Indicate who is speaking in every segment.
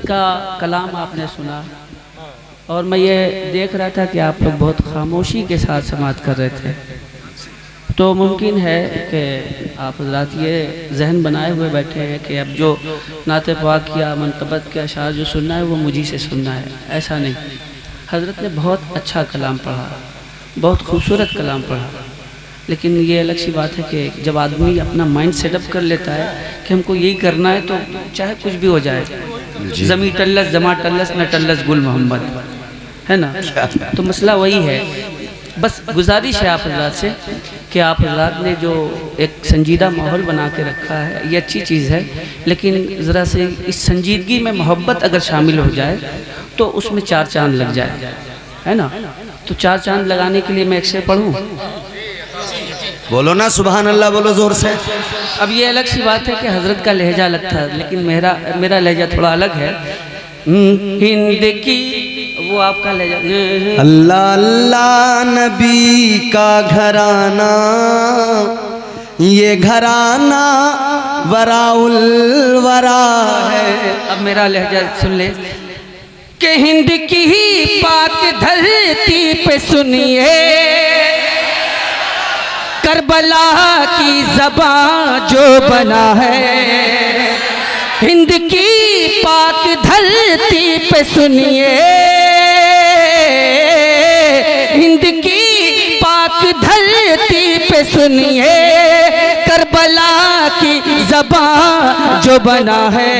Speaker 1: का कलाम आपने सुना और मैं ये देख रहा था कि आप लोग बहुत खामोशी के साथ समाअत कर रहे थे, तो मुमकिन है कि आप हज़रात ये जहन बनाए हुए बैठे हैं कि अब जो नाते पाक या मनक़बत के अशार जो सुनना है वो मुझी से सुनना है। ऐसा नहीं, हज़रत ने बहुत अच्छा कलाम पढ़ा, बहुत खूबसूरत कलाम पढ़ा, लेकिन ये अलग सी बात है कि जब आदमी अपना माइंड सेटअप कर लेता है कि हमको यही करना है तो चाहे कुछ भी हो जाए, ज़मी टल्लस जमा टल्लस न टल्लस गुल मोहम्मद, है ना। तो मसला वही है। बस गुजारिश है आप हज़रात से कि आप हज़रात ने जो एक संजीदा माहौल बना के रखा है ये अच्छी चीज़ है, लेकिन ज़रा से इस संजीदगी में मोहब्बत अगर शामिल हो जाए तो उसमें चार चांद लग जाए, है ना। तो चार चांद लगाने के लिए मैं एक शेर पढ़ूँ?
Speaker 2: बोलो ना सुभान अल्लाह, बोलो जोर से।
Speaker 1: अब ये अलग सी बात है कि हज़रत का लहजा अलग था, लेकिन मेरा लहजा थोड़ा अलग है। हिंद की वो आपका लहजा।
Speaker 2: अल्लाह अल्लाह नबी का घराना, ये घराना वराउल वरा है।
Speaker 1: अब मेरा लहजा सुन ले कि हिंद की ही पाक धरती पे सुनिए करबला की ज़बां जो बना है। हिंद की पाक धरती पे सुनिए, हिंद की पाक धरती पे सुनिए करबला की ज़बां जो बना है।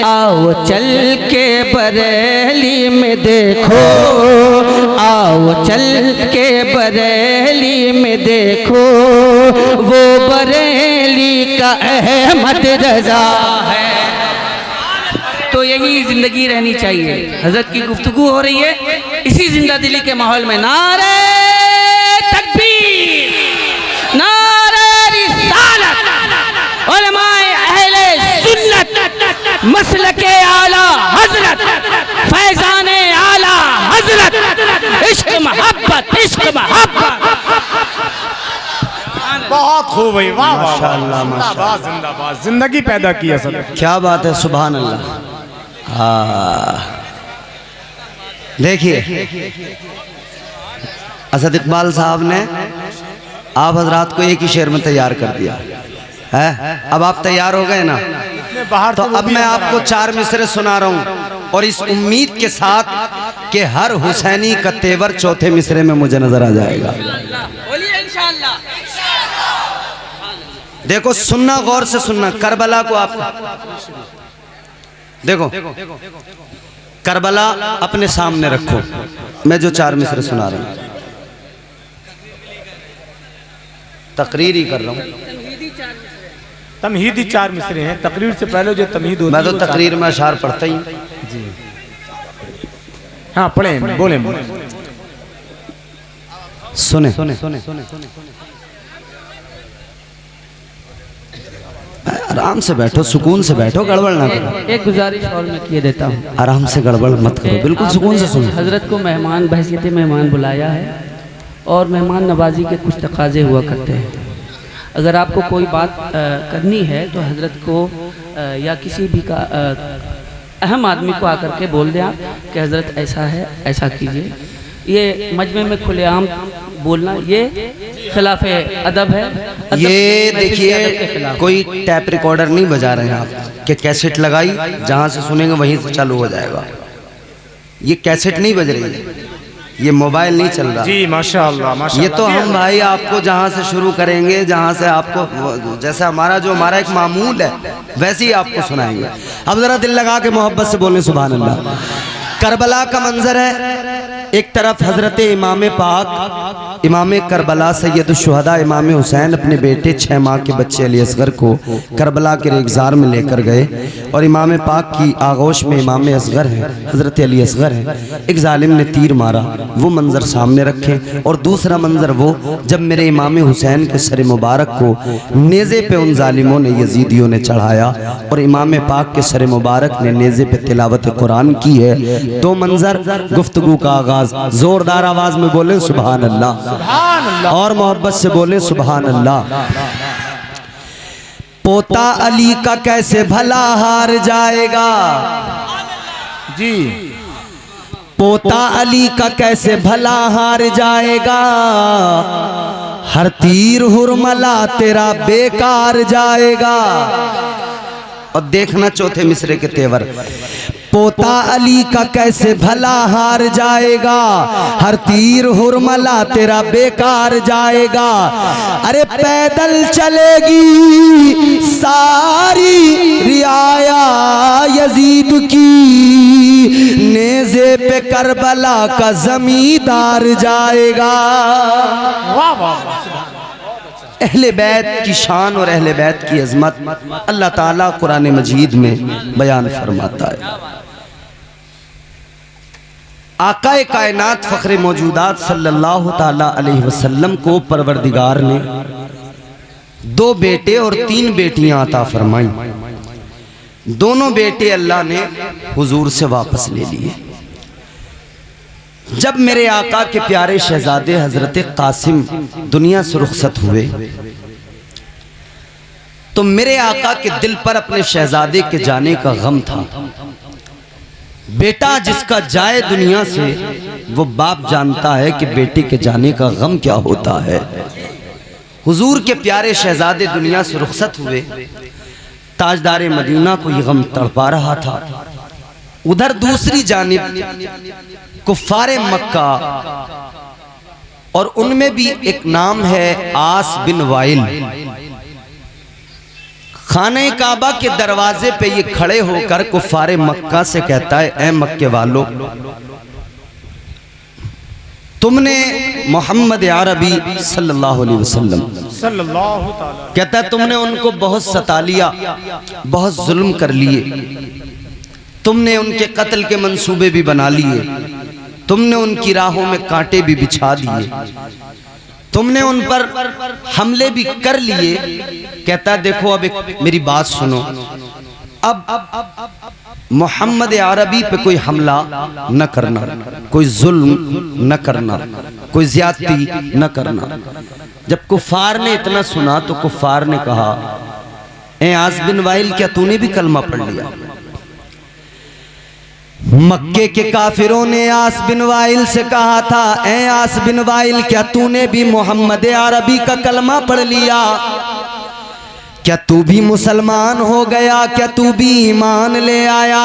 Speaker 1: आओ चल के बरेली में देखो, आओ चल के बरेली में देखो, वो बरेली का अहमद रज़ा है। तो यही ज़िंदगी रहनी चाहिए। हज़रत की गुफ्तगू हो रही है इसी जिंदा दिली के माहौल में। नारे तकबीर, नारे रिसालत, उलमाए अहले सुन्नत, मसलके आला हज़रत, फैज़ाने आला हज़रत, इश्क मोहब्बत, इश्क मोहब्बत।
Speaker 3: बहुत खूब भाई, वाह माशाअल्लाह, माशाअल्लाह, जिंदाबाद, जिंदगी पैदा की असल।
Speaker 2: क्या बात है, सुभान अल्लाह। हाँ देखिए, असद इकबाल साहब ने आप हजरात को एक ही शेर में तैयार कर दिया है। अब आप तैयार हो गए ना, तो अब मैं आपको चार मिसरे सुना रहा हूँ और इस उम्मीद के साथ कि हर हुसैनी का तेवर चौथे मिसरे में मुझे नजर आ जाएगा। देखो सुनना, गौर से सुनना। करबला को आप देखो, करबला अपने सामने रखो। मैं जो चार मिसरे सुना रहा हूं तकरीर ही कर रहा हूं।
Speaker 3: तमहीदी चार मिसरे हैं, तकरीर से पहले जो तमहीद होती है।
Speaker 2: मैं तो तकरीर में अशार पढ़ता ही
Speaker 3: जी। हाँ पढ़े, बोले
Speaker 2: सुने सुने सुने सुने आराम से बैठो, सुकून से बैठो, गड़बड़ ना करो।
Speaker 1: एक गुजारिश और मैं किए देता हूँ,
Speaker 2: आराम से, गड़बड़ मत करो, बिल्कुल सुकून से सुनो।
Speaker 1: हज़रत को मेहमान बहसीत मेहमान बुलाया है और मेहमान नवाजी के कुछ तकाजे हुआ करते हैं। अगर आपको कोई बात करनी है तो हज़रत को या किसी भी का अहम आदमी को आकर के बोल दें आप कि हज़रत ऐसा है, ऐसा कीजिए। ये मजमे में खुलेआम बोलना ये खिलाफ अदब है।
Speaker 2: ये देखिए, कोई टैप रिकॉर्डर नहीं बजा रहे हैं आप कि कैसेट लगाई जहाँ से सुनेंगे वहीं से चालू हो जाएगा। ये कैसेट नहीं बज रही है, ये मोबाइल नहीं चल रहा।
Speaker 3: जी माशाअल्लाह, माशाअल्लाह।
Speaker 2: ये तो हम भाई आपको जहाँ से शुरू करेंगे, जहाँ से आपको जैसे हमारा एक मामूल है वैसे ही आपको सुनाएंगे। अब जरा दिल लगा के मोहब्बत से बोलें सुभान अल्लाह। करबला का मंजर है, एक तरफ हजरत इमाम पाक इमाम करबला सैयद शुहदा इमाम हुसैन अपने बेटे 6 माह के बच्चे अली असगर को करबला के रेगजार में लेकर गए और इमाम पाक की आगोश में इमाम असगर है, हजरत अली असगर है। एक जालिम ने तीर मारा, वो मंजर सामने रखे। और दूसरा मंजर वो जब मेरे इमाम हुसैन के सर मुबारक को नेज़े पे उन जालिमों ने, यजीदियों ने चढ़ाया और इमाम पाक के सर मुबारक ने नेज़े पे तिलावत कुरान की है। दो मंजर, गुफ्तगू का आगाज। जोरदार आवाज में बोले सुभान अल्लाह, और मोहब्बत से बोले सुभान अल्लाह। पोता अली का कैसे भला हार जाएगा,
Speaker 3: जी
Speaker 2: पोता अली का कैसे भला हार जाएगा, हर तीर हुरमला तेरा बेकार जाएगा। और देखना चौथे मिसरे के तेवर, पोता अली का कैसे भला हार जाएगा, हर तीर हुरमला तेरा बेकार जाएगा। अरे पैदल चलेगी सारी रियाया यजीद की, नेज़े पे करबला का जमींदार जाएगा।
Speaker 3: वाह वाह वाह।
Speaker 2: अहले बैत की शान और अहले बैत की अजमत अल्लाह ताला कुरान मजीद में बयान फरमाता है। आकाए कायनात फ़ख्रे मौजूदात सल्लल्लाहु ताला अलैहि वसल्लम को परवरदिगार ने 2 बेटे और 3 बेटियां अता फरमाई। दोनों बेटे अल्लाह ने हुजूर से वापस ले लिए। जब मेरे आका के प्यारे शहजादे हजरत कासिम दुनिया से रुखसत हुए तो मेरे आका के दिल पर अपने शहजादे के जाने का गम था। बेटा जिसका जाए दुनिया से वो बाप जानता है कि बेटे के जाने का गम क्या होता है। हुजूर के प्यारे शहजादे दुनिया से रुखसत हुए, ताजदार मदीना को ये गम तड़पा रहा था। उधर दूसरी जानिब कुफ्फारे मक्का, और उनमें भी एक नाम है आस बिन वाइल, खाने काबा के दरवाजे पे ये खड़े होकर कुफ्फारे मक्का से कहता है, ऐ मक्के वालों, तुमने मोहम्मद अरबी सल्लल्लाहु अलैहि वसल्लम कहता है तुमने उनको बहुत सता लिया, बहुत जुल्म कर लिए, तुमने उनके कत्ल के मंसूबे भी बना लिए, तुमने उनकी राहों में कांटे भी बिछा दिए, तुमने उन पर हमले भी कर लिए। कहता है देखो अब एक मेरी बात सुनो, अब मोहम्मद अरबी पे कोई हमला न करना, कोई जुल्म न करना, कोई ज्यादती न करना। जब कुफार ने इतना सुना तो कुफार ने कहा, ए आस बिन वाइल क्या तूने भी कलमा पढ़ लिया? मक्के के काफिरों ने आस बिन वाइल से कहा था, ए आस बिन वाइल क्या तूने भी मोहम्मद अरबी का कलमा पढ़ लिया? क्या तू भी मुसलमान हो गया? क्या तू भी ईमान ले आया?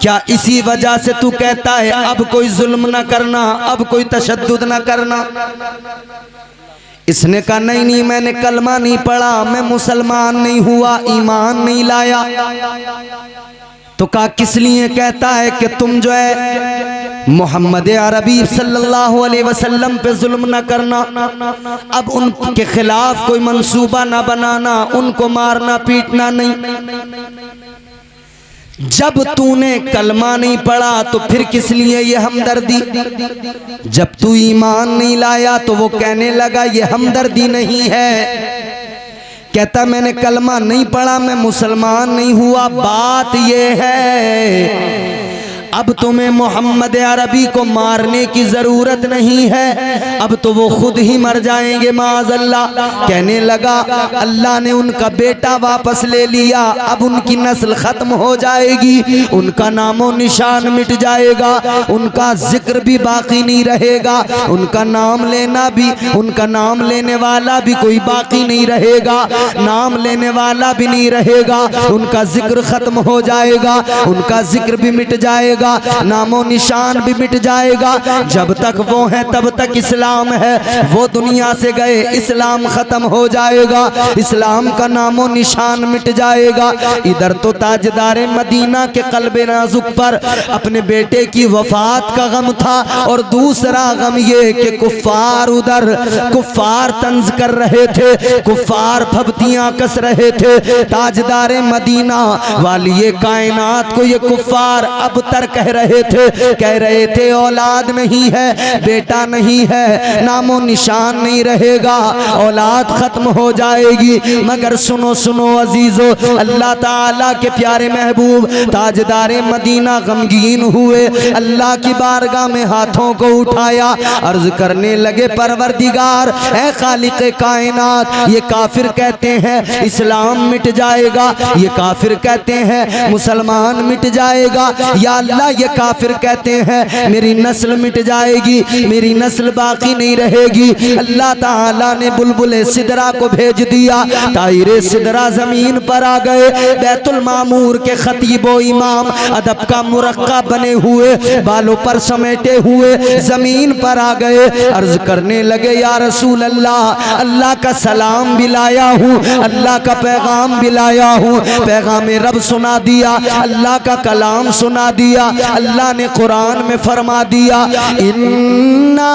Speaker 2: क्या इसी वजह से तू कहता है अब कोई जुल्म न करना, अब कोई तशद्दुद न करना? इसने कहा नहीं नहीं, मैंने कलमा नहीं पढ़ा, मैं मुसलमान नहीं हुआ, ईमान नहीं लाया। तो कहा किस लिए कहता है कि तुम जो है मोहम्मद अरबी सल्लल्लाहु अलैहि वसल्लम पे जुल्म न करना, अब उनके खिलाफ कोई मंसूबा ना बनाना, उनको मारना पीटना नहीं। जब तूने कलमा नहीं पढ़ा तो फिर किस लिए ये हमदर्दी? जब तू ईमान नहीं लाया तो वो कहने लगा ये हमदर्दी नहीं है। कहता मैंने कलमा नहीं पढ़ा, मैं मुसलमान नहीं हुआ, बात ये है अब तुम्हें मोहम्मद अरबी को मारने की जरूरत नहीं है, अब तो वो खुद ही मर जाएंगे माज़अल्लाह। कहने लगा अल्लाह ने उनका बेटा वापस ले लिया, अब उनकी नस्ल खत्म हो जाएगी, उनका नामो निशान मिट जाएगा, उनका जिक्र भी बाकी नहीं रहेगा, उनका नाम लेना भी, उनका नाम लेने वाला भी कोई बाकी नहीं रहेगा, नाम लेने वाला भी नहीं रहेगा, उनका जिक्र खत्म हो जाएगा, उनका जिक्र भी मिट जाएगा, नामो निशान भी मिट जाएगा। जब तक वो है तब तक इस्लाम है, वो दुनिया से गए इस्लाम खत्म हो जाएगा, इस्लाम का नामो निशान मिट जाएगा। इधर तो ताजदार मदीना के कल्बे नाजुक पर अपने बेटे की वफात का गम था, और दूसरा गम ये कि कुफ्फार उधर कुफ्फार तंज कर रहे थे, कुफ्फार फबतियां कस रहे थे। ताजदार मदीना वाली ये कायनात को ये कुफ्फार अब तक कह रहे थे औलाद नहीं है, बेटा नहीं है, नामो निशान नहीं रहेगा, औलाद खत्म हो जाएगी। मगर सुनो सुनो अजीजो, अल्लाह ताला के प्यारे महबूब ताजदारे मदीना गमगीन हुए, अल्लाह की बारगाह में हाथों को उठाया, अर्ज करने लगे परवरदिगार ऐ खालिक कायनात, ये काफिर कहते हैं इस्लाम मिट जाएगा, ये काफिर कहते हैं मुसलमान मिट जाएगा, या अल्लाह ये काफिर कहते हैं मेरी नस्ल मिट जाएगी, मेरी नस्ल बाकी नहीं रहेगी। अल्लाह ताला ने बुलबुल सिदरा को भेज दिया, तायरे सिदरा जमीन पर आ गए, बैतुल मामूर के खतीबो इमाम अदब का मुरक्का बने हुए, बालों पर समेटे हुए जमीन पर आ गए, अर्ज करने लगे या रसूल अल्लाह, अल्लाह का सलाम भी लाया हूँ, अल्लाह का पैगाम भी लाया हूँ, पैगाम रब सुना दिया, अल्लाह का कलाम सुना दिया। अल्लाह ने कुरान में फरमा दिया इन्ना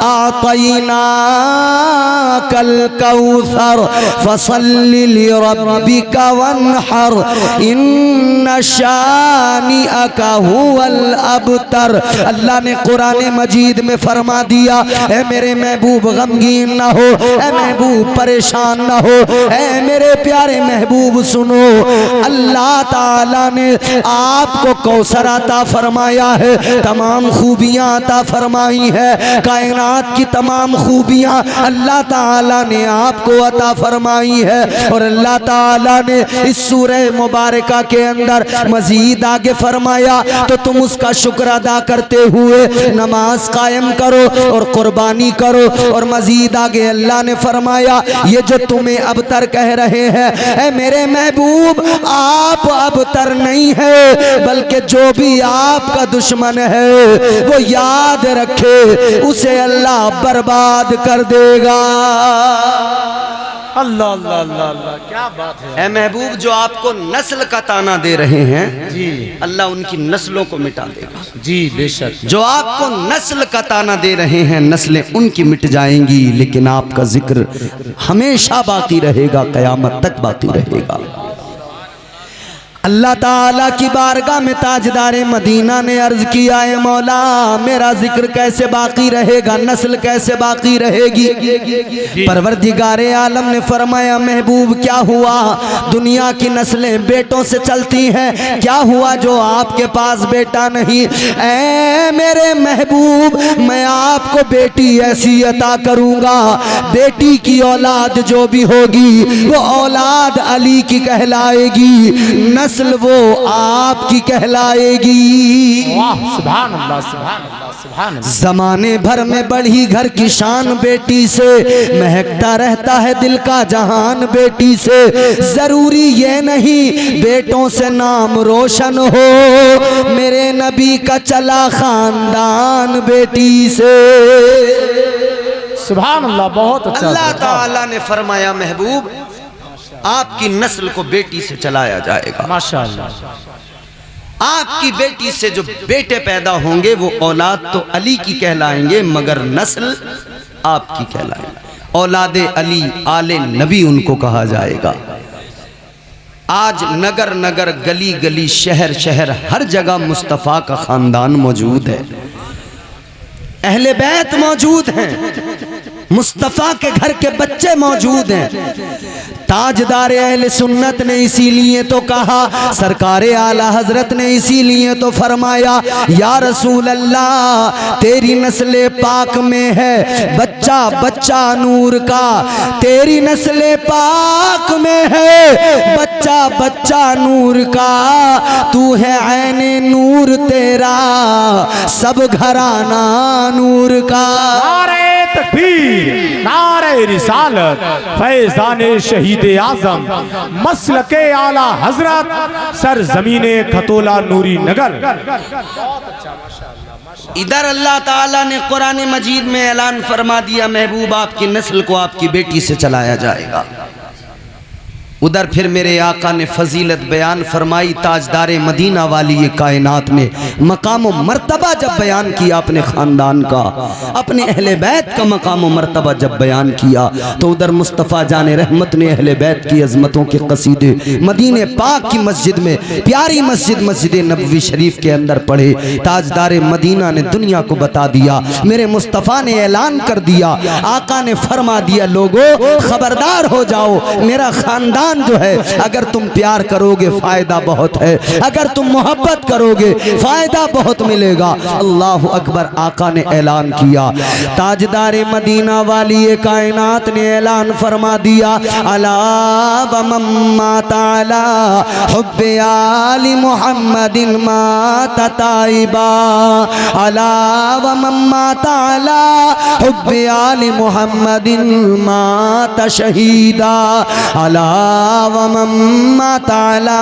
Speaker 2: आतैना कल कौसर फसल्लि लिरब्बिका वन्हर इन्ना शानिअका हुवल अबतर। अल्लाह ने कुरान मजीद में फरमा दिया ऐ मेरे महबूब गमगीन ना हो, ऐ महबूब परेशान ना हो, ऐ मेरे प्यारे महबूब सुनो, अल्लाह ताला ने आपको कौसर अता फरमाया है, तमाम खूबियां अता फरमाई है, कायनात की तमाम खूबियां अल्लाह ताला ने आपको अता फरमाई है। और अल्लाह ताला ने इस सूरह मुबारका के अंदर मजीद आगे फरमाया तो तुम उसका शुक्र अदा करते हुए नमाज कायम करो और कुर्बानी करो। और मजीद आगे अल्लाह ने फरमाया ये जो तुम्हें अबतर कह रहे हैं ऐ मेरे महबूब, आप अबतर नहीं है, बल्कि जो भी आपका दुश्मन है वो याद रखे उसे अल्लाह बर्बाद कर देगा।
Speaker 3: अल्लाह अल्लाह अल्लाह अल्लाह, क्या बात है।
Speaker 2: ऐ महबूब जो आपको नस्ल का ताना दे रहे हैं
Speaker 3: जी,
Speaker 2: अल्लाह उनकी नस्लों को मिटा देगा।
Speaker 3: जी बेशक।
Speaker 2: जो आपको नस्ल का ताना दे रहे हैं नस्लें उनकी मिट जाएंगी, लेकिन आपका जिक्र हमेशा बाकी रहेगा, कयामत तक बाकी रहेगा। अल्लाह ताला की बारगाह में ताजदारे मदीना ने अर्ज किया है मौला मेरा जिक्र कैसे बाकी रहेगा, नस्ल कैसे बाकी रहेगी। परवरदिगारे आलम ने फरमाया महबूब क्या हुआ, दुनिया की नस्लें बेटों से चलती हैं, क्या हुआ जो आपके पास बेटा नहीं। ऐ मेरे महबूब मैं आपको बेटी ऐसी अता करूँगा, बेटी की औलाद जो भी होगी वो औलाद अली की कहलाएगी, नस्ल वो आपकी कहलाएगी।
Speaker 3: सुभान अल्लाह सुभान अल्लाह सुभान अल्लाह।
Speaker 2: जमाने भर में बढ़ी घर की शान बेटी से, महकता रहता है दिल का जहान बेटी से। जरूरी ये नहीं बेटों से नाम रोशन हो, मेरे नबी का चला खानदान बेटी से।
Speaker 3: सुभान अल्लाह, बहुत अच्छा।
Speaker 2: अल्लाह ताला ने फरमाया महबूब आपकी नस्ल को बेटी से चलाया जाएगा। माशाअल्लाह। आपकी बेटी से जो बेटे पैदा होंगे वो औलाद तो अली की कहलाएंगे, मगर नस्ल आपकी कहलाएगी। औलादे अली आले नबी उनको कहा जाएगा। आज नगर नगर गली गली शहर शहर हर जगह मुस्तफ़ा का खानदान मौजूद है, अहले बैत मौजूद हैं, मुस्तफ़ा के घर के बच्चे मौजूद हैं। ताजदार अहले सुन्नत ने इसीलिए तो कहा, सरकारे आला हजरत ने इसीलिए तो फरमाया या रसूल अल्लाह तेरी नस्ले पाक में है बच्चा बच्चा नूर का, तेरी नस्ले पाक में है बच्चा बच्चा नूर का, तू है ऐने नूर तेरा सब घराना नूर का।
Speaker 3: नारे तकबीर, नारे रिसालत, फैज़ाने शहीद आज़म, मसलके आला हजरत, सर ज़मीने खतोला नूरी नगर।
Speaker 2: इधर अल्लाह ताला ने कुरान मजीद में ऐलान फरमा दिया महबूब आपकी नस्ल को आपकी बेटी से चलाया जाएगा। उधर फिर मेरे आका ने फजीलत बयान फरमाई, ताजदारे मदीना वाली ये कायनात ने मकाम व मर्तबा जब बयान किया अपने ख़ानदान का, अपने अहले बैत का मकाम व मर्तबा जब बयान किया, तो उधर मुस्तफ़ा जाने रहमत ने अहले बैत की अजमतों के कसीदे मदीने पाक की मस्जिद में, प्यारी मस्जिद मस्जिद नबवी शरीफ के अंदर पढ़े। ताजदारे मदीना ने दुनिया को बता दिया, मेरे मुस्तफ़ा ने ऐलान कर दिया, आका ने फरमा दिया, लोगों खबरदार हो जाओ, मेरा ख़ानदान जो है अगर तुम प्यार करोगे फायदा बहुत है, अगर तुम मोहब्बत करोगे फायदा बहुत मिलेगा। अल्लाह अकबर। आका ने ऐलान किया, ताजदारे मदीना वाली ये कायनात ने ऐलान फरमा दिया, अला व मम्मा ताला हुब्बे आली मुहम्मदिन माता ताइबा, अला व मम्मा ताला हुब्बे आली मुहम्मदिन माता शहीदा, अला व मम्मा ताला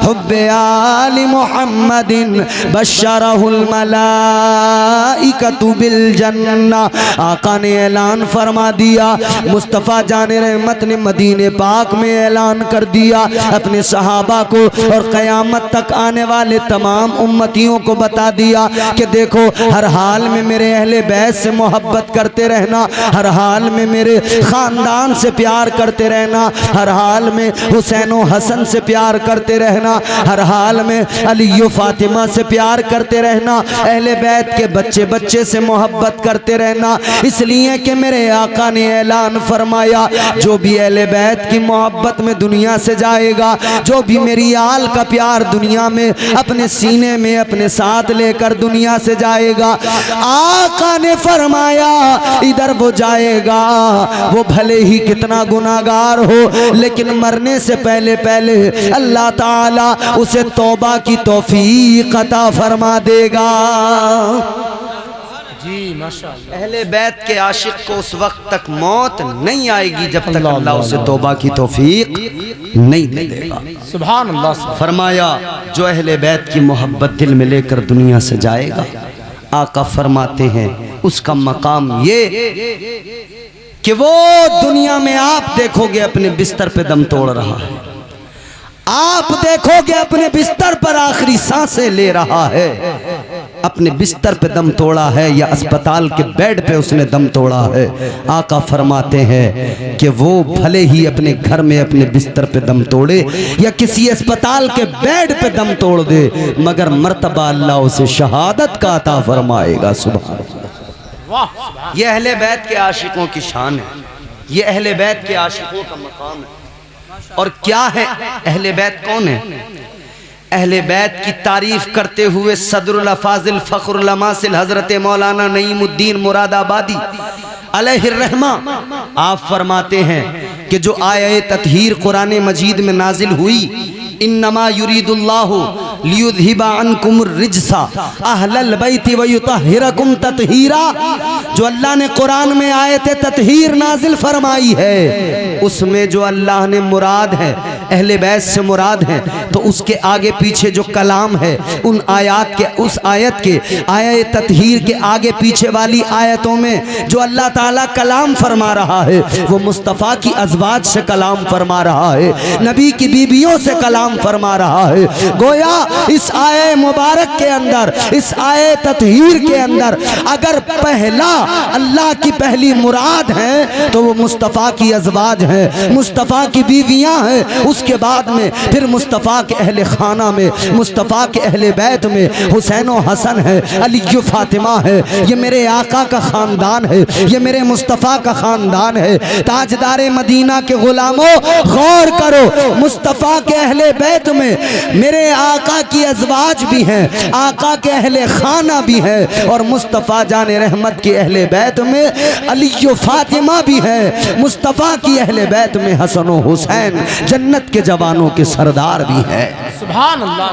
Speaker 2: हुब्बे आली मुहम्मदिन बशरहुल मलाइकतु बिल जन्ना। आका ने ऐलान फरमा दिया, मुस्तफ़ा जाने रहमत ने मदीने पाक में ऐलान कर दिया अपने सहाबा को और क़यामत तक आने वाले तमाम उम्मतियों को बता दिया कि देखो हर हाल में मेरे अहले बैत से मोहब्बत करते रहना, हर हाल में मेरे ख़ानदान से प्यार करते रहना, हर हाल में हुसैन व हसन से प्यार करते रहना, हर हाल में अली व फातिमा से प्यार करते रहना, अहले बैत के बच्चे बच्चे से मोहब्बत करते रहना। इसलिए कि मेरे आका ने ऐलान फरमाया, जो भी अहले बैत की मोहब्बत में दुनिया से जाएगा, जो भी मेरी आल का प्यार दुनिया में अपने सीने में अपने साथ लेकर दुनिया से जाएगा, आका ने फरमाया इधर वो जाएगा, वो भले ही कितना गुनाहगार हो, लेकिन मरने से पहले पहले अल्लाह ताला उसे तौबा की तौफीक अता फरमा देगा।
Speaker 3: जी माशाअल्लाह।
Speaker 2: अहले बैत के आशिक को उस वक्त तक मौत नहीं आएगी जब तक अल्लाह उसे तौबा की तौफीक नहीं दे देगा।
Speaker 3: सुभान अल्लाह।
Speaker 2: फरमाया जो अहले बैत की मोहब्बत दिल में लेकर दुनिया से जाएगा, आका फरमाते हैं उसका मकाम ये कि वो दुनिया में आप देखोगे अपने बिस्तर पे दम तोड़ रहा है, आप देखोगे अपने बिस्तर पर आखिरी सांसें ले रहा है, अपने बिस्तर पे दम तोड़ा है या अस्पताल के बेड पे उसने दम तोड़ा है। आका फरमाते हैं कि वो भले ही अपने घर में अपने बिस्तर पे दम तोड़े या किसी अस्पताल के बेड पे दम तोड़ दे, मगर मर्तबा अल्लाह उसे शहादत का अता फरमाएगा। सुभान अल्लाह। ये अहले बैत के आशिकों की शान है, ये अहले बैत के आशिकों का मकाम है। और क्या है अहले बैत, कौन है? अहले बैत की तारीफ करते हुए सदरुल अफाजिल फ़ख्रुल अमासिल हज़रत मौलाना नईमुद्दीन मुरादाबादी अलैहिर रहमा आप फरमाते हैं कि जो आये ततहीर कुरान मजीद में नाजिल हुई, इन्नमा युरीदुल्लाहु लियुज़हिबा अन्कुमुर रिज्सा अहलल बैति व युतहिरकुम ततहीरा, जो अल्लाह ने कुरान में आयत ततहीर नाजिल फरमाई है, उसमें जो अल्लाह ने मुराद है अहले बैत से मुराद है, तो उसके आगे पीछे जो कलाम है उन आयात के, उस आयत के आयत ततहीर के आगे पीछे वाली आयतों में जो अल्लाह ताला कलाम फरमा रहा है वो मुस्तफ़ा की अज़वाज से कलाम फरमा रहा है, नबी की बीबियों से कलाम फरमा रहा है। गोया इस आय मुबारक के अंदर, इस आय ततहीर के अंदर अगर पहला अल्लाह की पहली मुराद है तो वो मुस्तफ़ा की अज़वाज है, मुस्तफ़ा की बीवियां हैं, उसके बाद में फिर मुस्तफ़ा के अहले खाना में, मुस्तफ़ा के अहले बैत में हुसैन व हसन है, अली व फातिमा है। ये मेरे आका का ख़ानदान है, ये मेरे मुस्तफ़ा का ख़ानदान है। ताजदारे मदीना के ग़ुलामों गौर करो, मुस्तफ़ा के अहले बैत में मेरे आका की अज़वाज भी हैं, आका के अहले खाना भी है, और मुस्तफ़ा जाने रहमत के अहले बैत में अली व फातिमा भी है, मुस्तफ़ा की अहले बैत में हसन व हुसैन जन्नत के जवानों के सरदार भी है।
Speaker 3: सुभान अल्लाह।